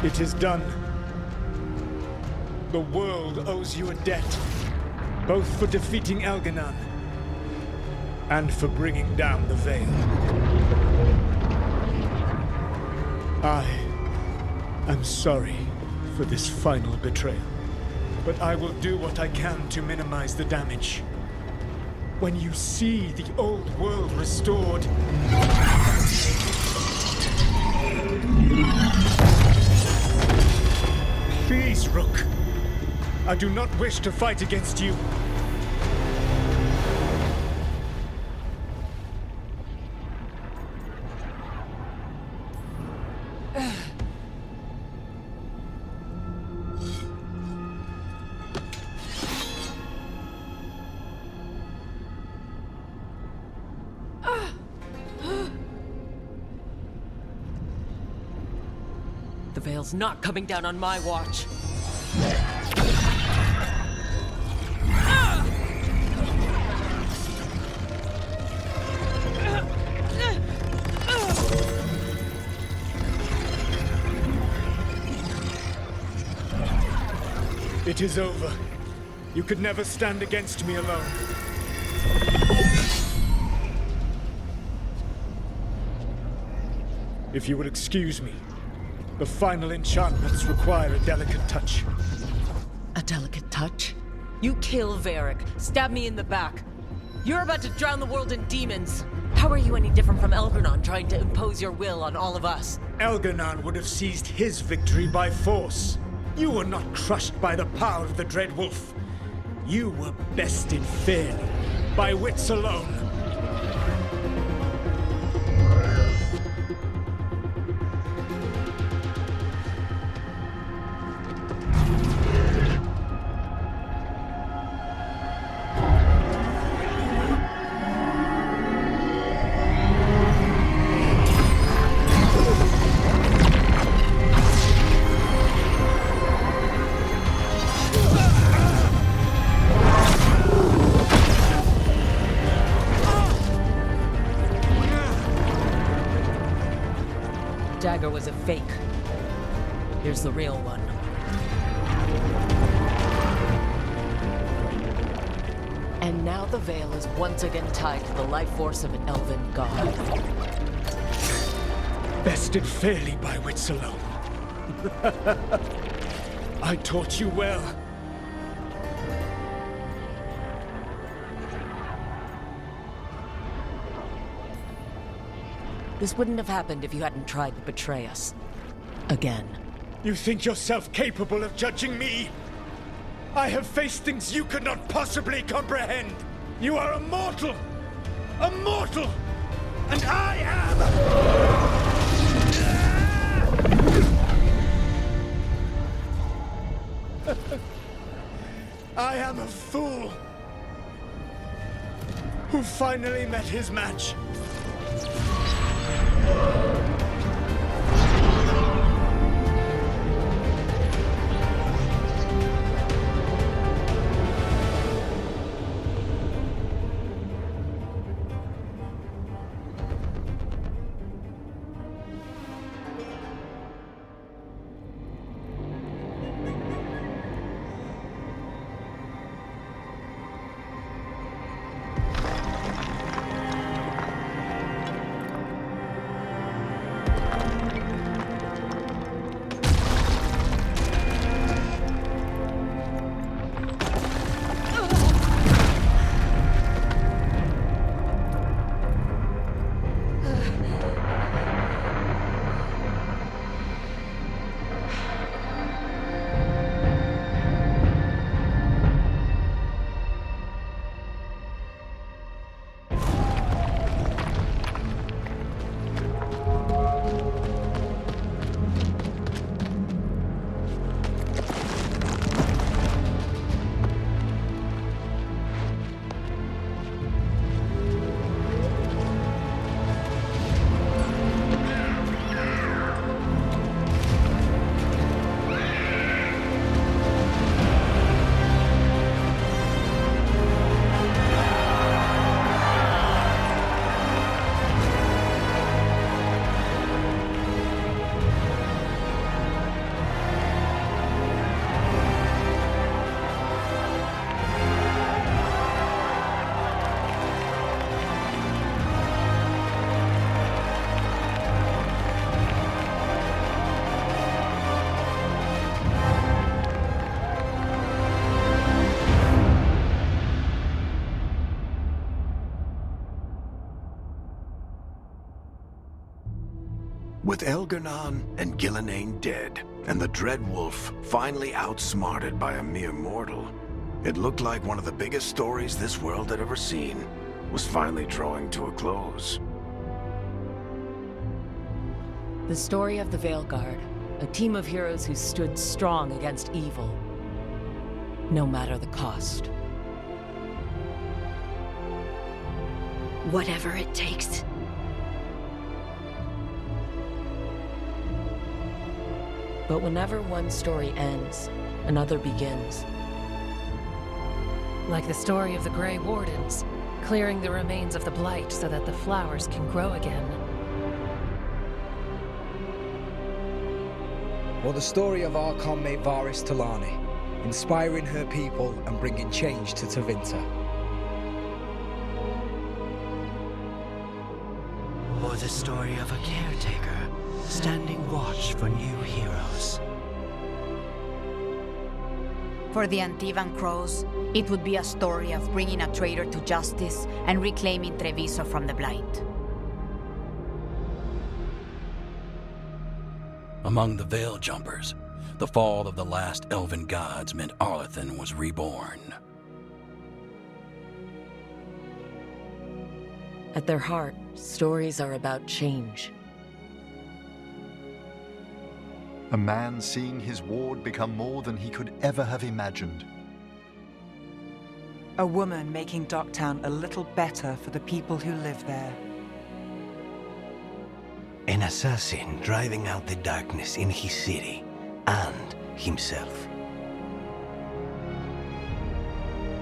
It is done. The world owes you a debt, both for defeating Elganon and for bringing down the Veil. I am sorry for this final betrayal, but I will do what I can to minimize the damage. When you see the old world restored, please, Rook. I do not wish to fight against you. The Veil's not coming down on my watch. It is over. You could never stand against me alone. If you will excuse me, the final enchantments require a delicate touch. A delicate touch? You kill Varric, stab me in the back. You're about to drown the world in demons. How are you any different from Elganon trying to impose your will on all of us? Elganon would have seized his victory by force. You were not crushed by the power of the Dread Wolf. You were bested fairly, by wits alone. Dagger was a fake. Here's the real one. And now the Veil is once again tied to the life force of an elven god. Bested fairly by wits alone. I taught you well. This wouldn't have happened if you hadn't tried to betray us. Again. You think yourself capable of judging me? I have faced things you could not possibly comprehend. You are a mortal! A mortal! And I am... I am a fool who finally met his match. With Elgar'nan and Gillenane dead, and the Dread Wolf finally outsmarted by a mere mortal, it looked like one of the biggest stories this world had ever seen was finally drawing to a close. The story of the Veilguard, a team of heroes who stood strong against evil, no matter the cost. Whatever it takes. But whenever one story ends, another begins. Like the story of the Grey Wardens, clearing the remains of the Blight so that the flowers can grow again. Or the story of our mate Varys Talani, inspiring her people and bringing change to Tevinter. Or the story of a caretaker, standing watch for new heroes. For the Antivan Crows, it would be a story of bringing a traitor to justice and reclaiming Treviso from the Blight. Among the Veil Jumpers, the fall of the last elven gods meant Arlathan was reborn. At their heart, stories are about change. A man seeing his ward become more than he could ever have imagined. A woman making Docktown a little better for the people who live there. An assassin driving out the darkness in his city and himself.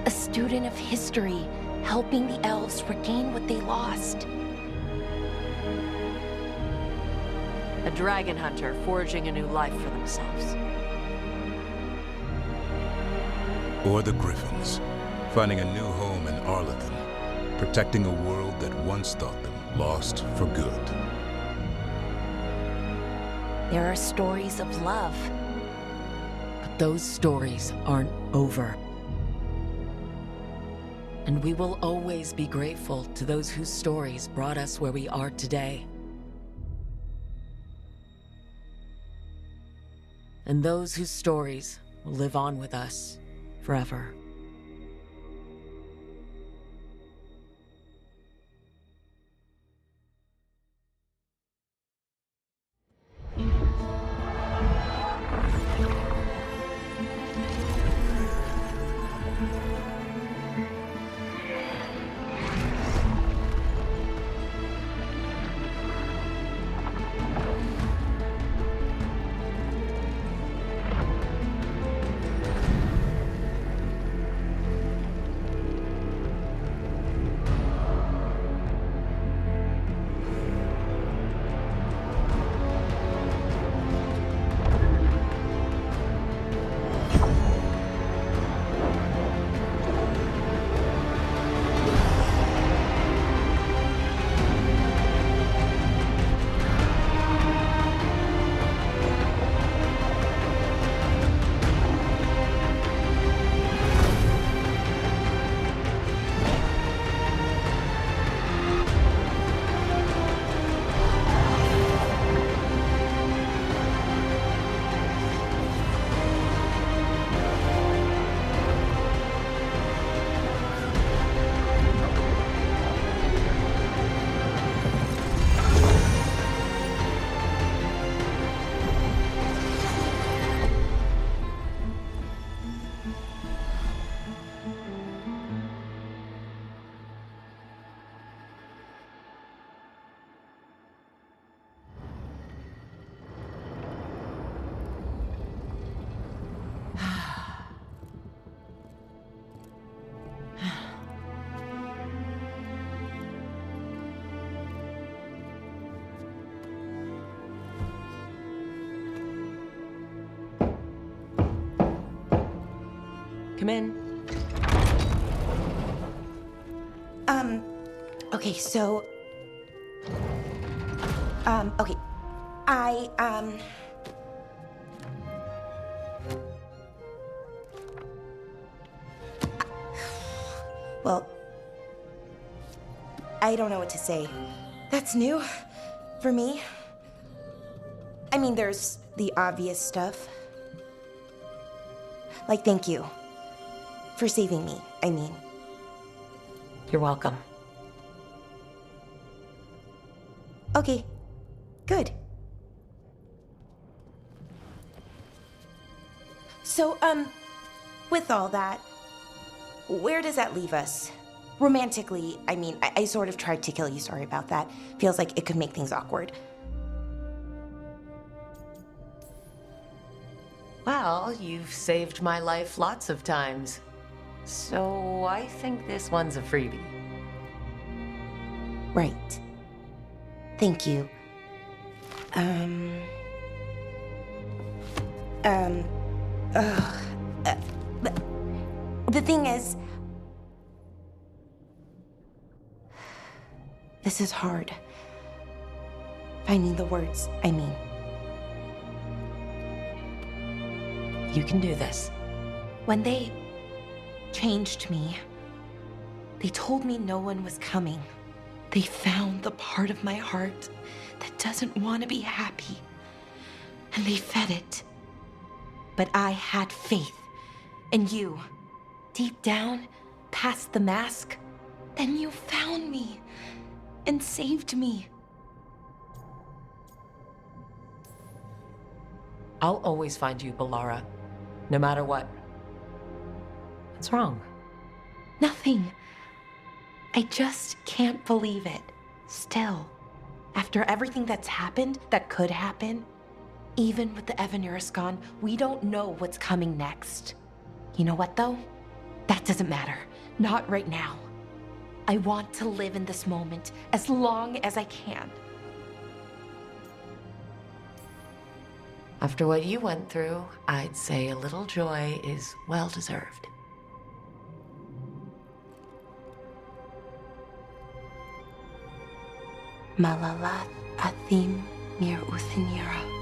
A student of history, helping the elves regain what they lost. A dragon hunter forging a new life for themselves. Or the Griffins, finding a new home in Arlathan, protecting a world that once thought them lost for good. There are stories of love. But those stories aren't over. And we will always be grateful to those whose stories brought us where we are today. And those whose stories will live on with us forever. Come in. Okay, so... okay. Well, I don't know what to say. That's new for me. I mean, there's the obvious stuff. Like, thank you. For saving me, I mean. You're welcome. Okay, good. So, with all that, where does that leave us? Romantically, I mean, I sort of tried to kill you, sorry about that. Feels like it could make things awkward. Well, you've saved my life lots of times. So I think this one's a freebie. Right. Thank you. The thing is, this is hard. Finding the words, I mean. You can do this. When they changed me, they told me no one was coming. They found the part of my heart that doesn't want to be happy, and they fed it. But I had faith in you. Deep down, past the mask, then you found me and saved me. I'll always find you, Bellara. No matter what. What's wrong? Nothing. I just can't believe it. Still, after everything that's happened, that could happen, even with the Evanurus gone, we don't know what's coming next. You know what, though? That doesn't matter. Not right now. I want to live in this moment as long as I can. After what you went through, I'd say a little joy is well-deserved. Malalath athim mir uthinira.